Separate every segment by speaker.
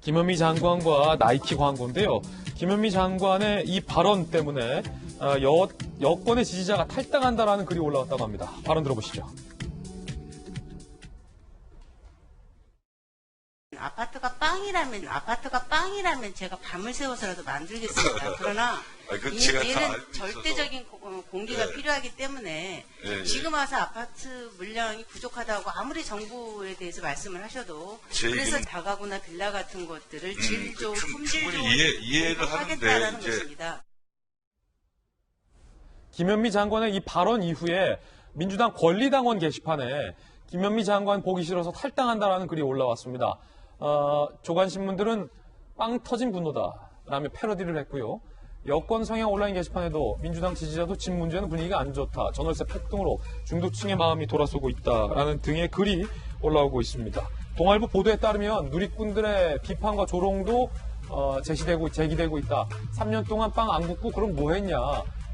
Speaker 1: 김현미 장관과 나이키 광고인데요. 김현미 장관의 이 발언 때문에 여권의 지지자가 탈당한다라는 글이 올라왔다고 합니다. 발언 들어보시죠.
Speaker 2: 아파트가 빵이라면 제가 밤을 새워서라도 만들겠습니다. 그러나 얘는 절대적인 공기가 필요하기 때문에 지금 와서 아파트 물량이 부족하다고 아무리 정부에 대해서 말씀을 하셔도 그래서 다가구나 빌라 같은 것들을 질적, 품질적으로
Speaker 3: 이해를
Speaker 2: 하겠다라는
Speaker 3: 하는데
Speaker 2: 것입니다.
Speaker 1: 김현미 장관의 이 발언 이후에 민주당 권리당원 게시판에 김현미 장관 보기 싫어서 탈당한다라는 글이 올라왔습니다. 조간신문들은 빵 터진 분노다라며 패러디를 했고요. 여권 성향 온라인 게시판에도 민주당 지지자도 집 문제는 분위기가 안 좋다. 전월세 폭등으로 중도층의 마음이 돌아서고 있다라는 등의 글이 올라오고 있습니다. 동아일보 보도에 따르면 누리꾼들의 비판과 조롱도 제기되고 있다. 3년 동안 빵 안 굽고 그럼 뭐 했냐.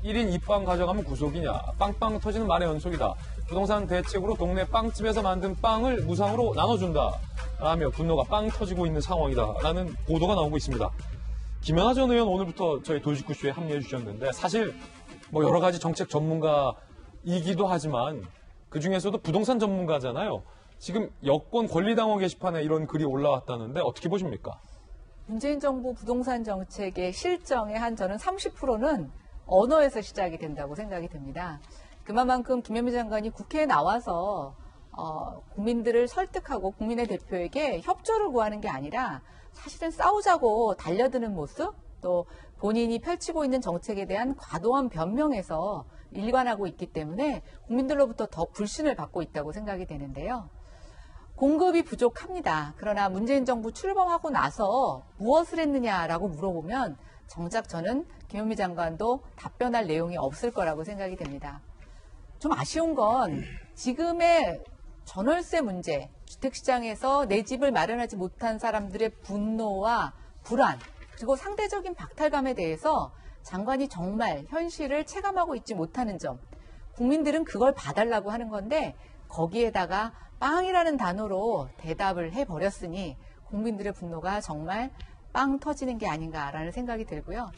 Speaker 1: 1인 2빵 가져가면 구속이냐. 빵빵 터지는 말의 연속이다. 부동산 대책으로 동네 빵집에서 만든 빵을 무상으로 나눠준다. 라며 분노가 빵 터지고 있는 상황이다. 라는 보도가 나오고 있습니다. 김연아 전 의원 오늘부터 저희 도시구쇼에 합류해 주셨는데 사실 뭐 여러 가지 정책 전문가이기도 하지만 그중에서도 부동산 전문가잖아요. 지금 여권 권리당원 게시판에 이런 글이 올라왔다는데 어떻게 보십니까?
Speaker 4: 문재인 정부 부동산 정책의 실정의 한 저는 30%는 언어에서 시작이 된다고 생각이 듭니다. 그만큼 김현미 장관이 국회에 나와서 국민들을 설득하고 국민의 대표에게 협조를 구하는 게 아니라 사실은 싸우자고 달려드는 모습, 또 본인이 펼치고 있는 정책에 대한 과도한 변명에서 일관하고 있기 때문에 국민들로부터 더 불신을 받고 있다고 생각이 되는데요. 공급이 부족합니다. 그러나 문재인 정부 출범하고 나서 무엇을 했느냐라고 물어보면 정작 저는 김현미 장관도 답변할 내용이 없을 거라고 생각이 됩니다. 좀 아쉬운 건 지금의 전월세 문제, 주택시장에서 내 집을 마련하지 못한 사람들의 분노와 불안, 그리고 상대적인 박탈감에 대해서 장관이 정말 현실을 체감하고 있지 못하는 점, 국민들은 그걸 봐달라고 하는 건데 거기에다가 빵이라는 단어로 대답을 해버렸으니 국민들의 분노가 정말 빵 터지는 게 아닌가라는 생각이 들고요.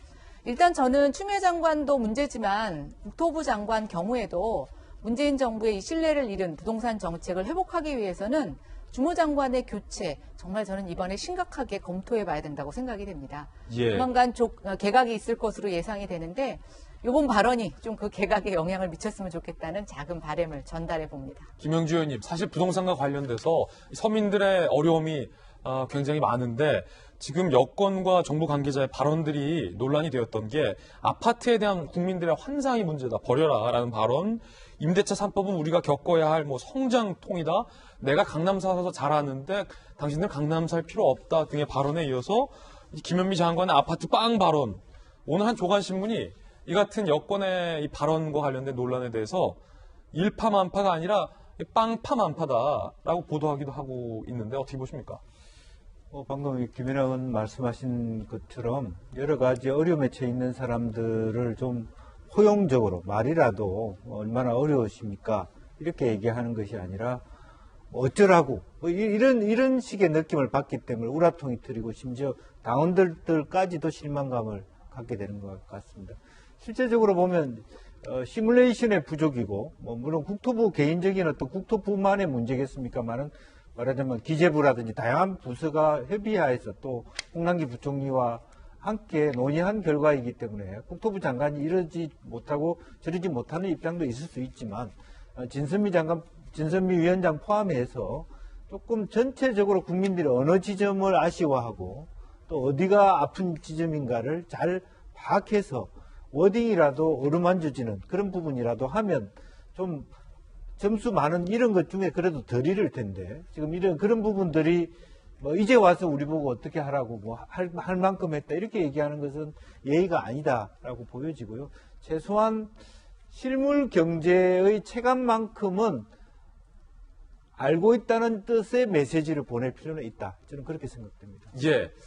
Speaker 4: 일단 저는 추미애 장관도 문제지만 국토부 장관 경우에도 문재인 정부의 이 신뢰를 잃은 부동산 정책을 회복하기 위해서는 주무 장관의 교체 정말 저는 이번에 심각하게 검토해 봐야 된다고 생각이 됩니다. 조만간 개각이 있을 것으로 예상이 되는데 이번 발언이 좀 그 개각에 영향을 미쳤으면 좋겠다는 작은 바람을 전달해 봅니다.
Speaker 1: 김영주 의원님, 사실 부동산과 관련돼서 서민들의 어려움이 굉장히 많은데 지금 여권과 정부 관계자의 발언들이 논란이 되었던 게 아파트에 대한 국민들의 환상이 문제다. 버려라라는 발언. 임대차 3법은 우리가 겪어야 할 성장통이다. 내가 강남 살아서 잘하는데 당신들 강남 살 필요 없다 등의 발언에 이어서 김현미 장관의 아파트 빵 발언. 오늘 한 조간신문이 이 같은 여권의 이 발언과 관련된 논란에 대해서 일파만파가 아니라 빵파만파다라고 보도하기도 하고 있는데 어떻게 보십니까?
Speaker 5: 방금 김연아 의원 말씀하신 것처럼 여러 가지 어려움에 처해 있는 사람들을 좀 포용적으로 말이라도 얼마나 어려우십니까? 이렇게 얘기하는 것이 아니라 어쩌라고 이런 식의 느낌을 받기 때문에 우라통이 트이고 심지어 당원들까지도 실망감을 갖게 되는 것 같습니다. 실제적으로 보면 시뮬레이션의 부족이고 물론 국토부 개인적인 어떤 국토부만의 문제겠습니까만은 말하자면 기재부라든지 다양한 부서가 협의하에서 또 홍남기 부총리와 함께 논의한 결과이기 때문에 국토부 장관이 이러지 못하고 저러지 못하는 입장도 있을 수 있지만 진선미 위원장 포함해서 조금 전체적으로 국민들이 어느 지점을 아쉬워하고 또 어디가 아픈 지점인가를 잘 파악해서 워딩이라도 어루만져지는 그런 부분이라도 하면 좀 점수 많은 이런 것 중에 그래도 덜 잃을 텐데 지금 그런 부분들이 이제 와서 우리 보고 어떻게 하라고 할 만큼 했다 이렇게 얘기하는 것은 예의가 아니다라고 보여지고요. 최소한 실물 경제의 체감만큼은 알고 있다는 뜻의 메시지를 보낼 필요는 있다. 저는 그렇게 생각됩니다.
Speaker 1: 예.